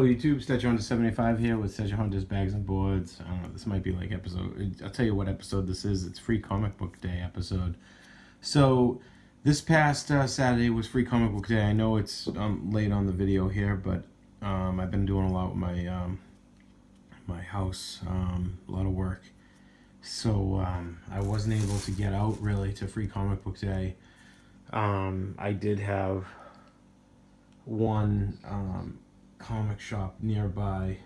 YouTube, StatueHunter's75 here with StatueHunter's Bags and Boards. I don't know, this might be like episode, I'll tell you what episode this is. It's Free Comic Book Day episode. So, this past Saturday was Free Comic Book Day. I know it's late on the video here, but I've been doing a lot with my house, a lot of work. So, I wasn't able to get out really to Free Comic Book Day. I did have one comic shop nearby,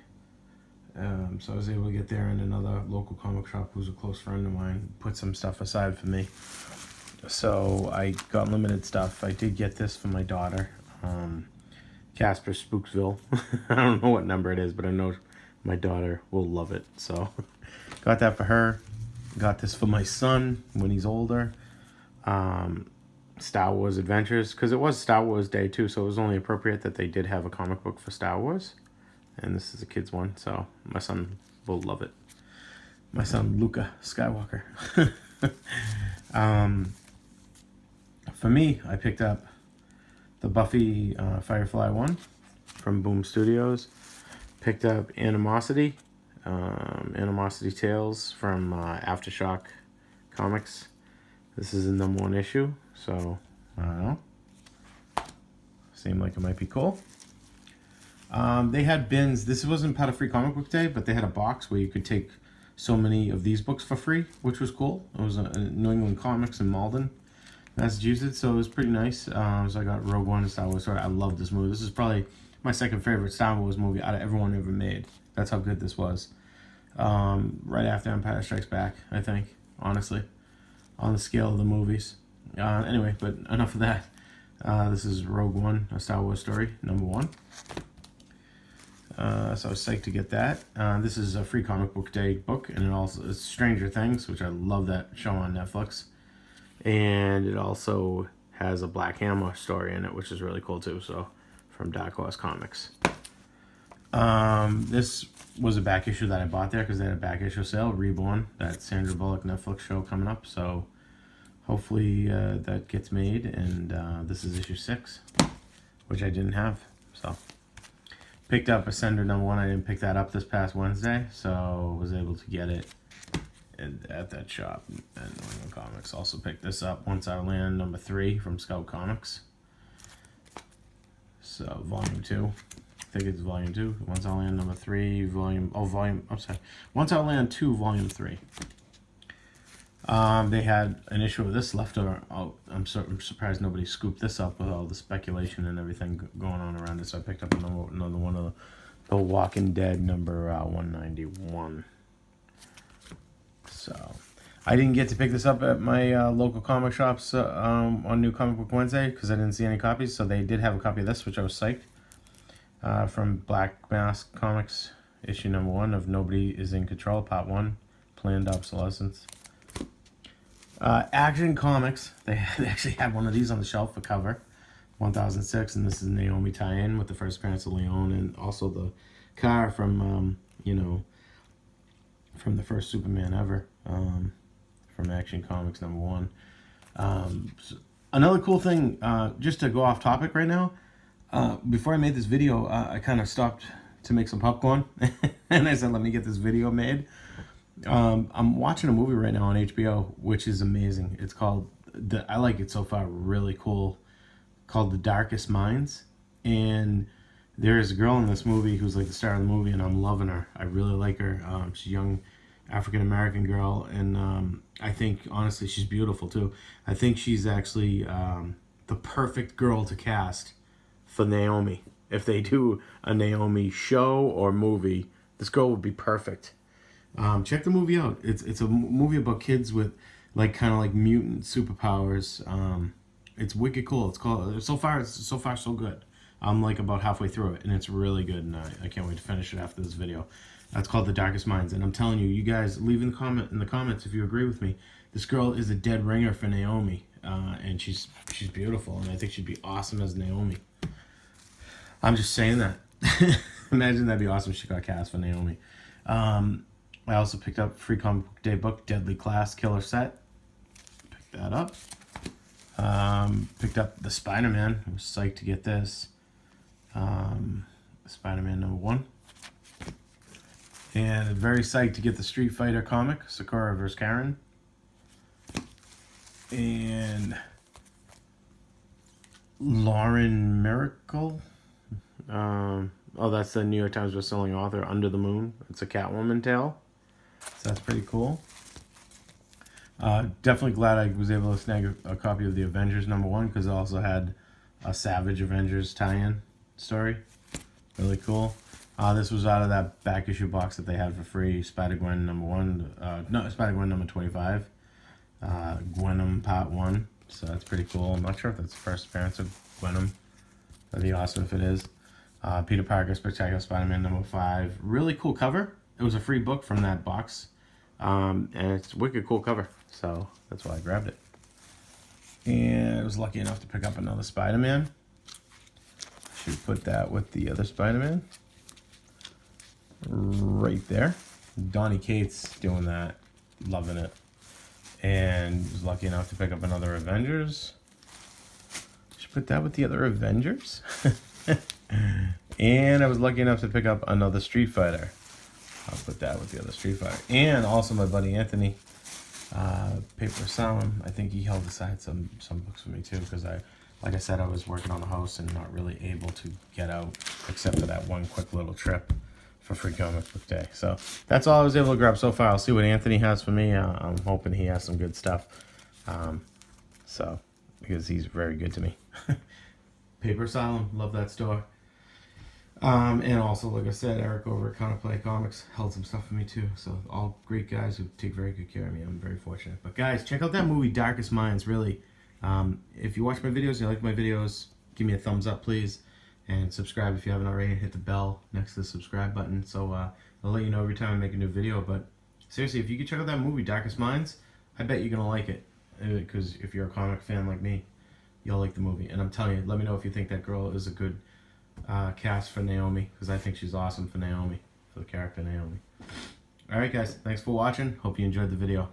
so I was able to get there, and another local comic shop who's a close friend of mine put some stuff aside for me. So I got limited stuff. I did get this for my daughter, Casper Spooksville. I don't know what number it is, but I know my daughter will love it. So got that for her. Got this for my son when he's older. Star Wars Adventures, because it was Star Wars Day too, so it was only appropriate that they did have a comic book for Star Wars. And this is a kid's one, so my son will love it. My son, Luca Skywalker. For me, I picked up the Buffy Firefly one from Boom Studios. Picked up Animosity Tales from Aftershock Comics. This is the #1 issue, so I don't know. Seemed like it might be cool. They had bins. This wasn't part of Free Comic Book Day, but they had a box where you could take so many of these books for free, which was cool. It was New England Comics in Malden, Massachusetts, so it was pretty nice. So I got Rogue One and Star Wars. I love this movie. This is probably my second favorite Star Wars movie out of everyone ever made. That's how good this was. Right after Empire Strikes Back, I think, honestly, on the scale of the movies. Anyway, but enough of that. This is Rogue One, A Star Wars Story, #1. So I was psyched to get that. This is a Free Comic Book Day book, and it also is Stranger Things, which I love that show on Netflix. And it also has a Black Hammer story in it, which is really cool too, so from Dark Horse Comics. This was a back issue that I bought there because they had a back issue sale, Reborn, that Sandra Bullock Netflix show coming up, so hopefully that gets made, and this is issue 6, which I didn't have, so. Picked up Ascender #1. I didn't pick that up this past Wednesday, so was able to get it at that shop at New England Comics. Also picked this up, Once Our Land #3 from Scout Comics. So volume 2. I think it's volume 2. Once Our Land #3, Once Our Land 2, volume 3. They had an issue of this left over. Oh, I'm surprised nobody scooped this up with all the speculation and everything going on around it. So I picked up another one of the Walking Dead #191. So I didn't get to pick this up at my local comic shops on New Comic Book Wednesday because I didn't see any copies. So they did have a copy of this, which I was psyched. From Black Mask Comics, issue #1 of Nobody Is in Control, Part 1, Planned Obsolescence. Action Comics, they actually had one of these on the shelf for cover, 1006, and this is Naomi tie-in with the first appearance of Leon, and also the car from, from the first Superman ever, from Action Comics #1. So another cool thing, just to go off topic right now, before I made this video, I kind of stopped to make some popcorn, and I said, let me get this video made. I'm watching a movie right now on HBO, which is amazing. It's called, I like it so far, really cool, called The Darkest Minds. And there's a girl in this movie who's like the star of the movie, and I'm loving her. I really like her. She's a young African-American girl, and I think, honestly, she's beautiful too. I think she's actually the perfect girl to cast for Naomi. If they do a Naomi show or movie, this girl would be perfect. Check the movie out. It's a movie about kids with kind of mutant superpowers. It's wicked cool. It's called so far so good. I'm about halfway through it, and it's really good, and I can't wait to finish it after this video. It's called The Darkest Minds, and I'm telling you, you guys leave in the comments if you agree with me. This girl is a dead ringer for Naomi, and she's beautiful, and I think she'd be awesome as Naomi. I'm just saying that. Imagine that'd be awesome if she got cast for Naomi. I also picked up Free Comic Book Day book, Deadly Class Killer Set. Picked that up. Picked up the Spider-Man. I was psyched to get this. Spider-Man #1. And very psyched to get the Street Fighter comic, Sakura vs. Karen. And Lauren Miracle. Oh, that's the New York Times bestselling author, Under the Moon. It's a Catwoman tale. So that's pretty cool. Definitely glad I was able to snag a copy of the Avengers #1 because it also had a Savage Avengers tie-in story. Really cool. This was out of that back issue box that they had for free. Spider-Gwen #1. No, Spider-Gwen #25. Gwenom Part 1. So that's pretty cool. I'm not sure if that's the first appearance of Gwenom. That'd be awesome if it is. Peter Parker Spectacular Spider-Man #5. Really cool cover. It was a free book from that box. And it's a wicked cool cover. So that's why I grabbed it. And I was lucky enough to pick up another Spider-Man. Should put that with the other Spider-Man. Right there. Donny Cates doing that. Loving it. And was lucky enough to pick up another Avengers. Should put that with the other Avengers. And I was lucky enough to pick up another Street Fighter. I'll put that with the other Street Fighter. And also my buddy Anthony, Paper Asylum. I think he held aside some books for me too, because like I said, I was working on the house and not really able to get out except for that one quick little trip for Free Comic Book Day. So that's all I was able to grab so far. I'll see what Anthony has for me. I'm hoping he has some good stuff. Because he's very good to me. Paper Asylum, love that store. And also, like I said, Eric over at Counterplay Comics held some stuff for me too. So all great guys who take very good care of me. I'm very fortunate. But guys, check out that movie Darkest Minds. Really, if you watch my videos, you like my videos, give me a thumbs up, please, and subscribe if you haven't already. Hit the bell next to the subscribe button, so I'll let you know every time I make a new video. But seriously, if you could check out that movie Darkest Minds, I bet you're gonna like it. Because if you're a comic fan like me, you'll like the movie. And I'm telling you, let me know if you think that girl is a good cast for Naomi, because I think she's awesome for Naomi, for the character Naomi. Alright guys, thanks for watching. Hope you enjoyed the video.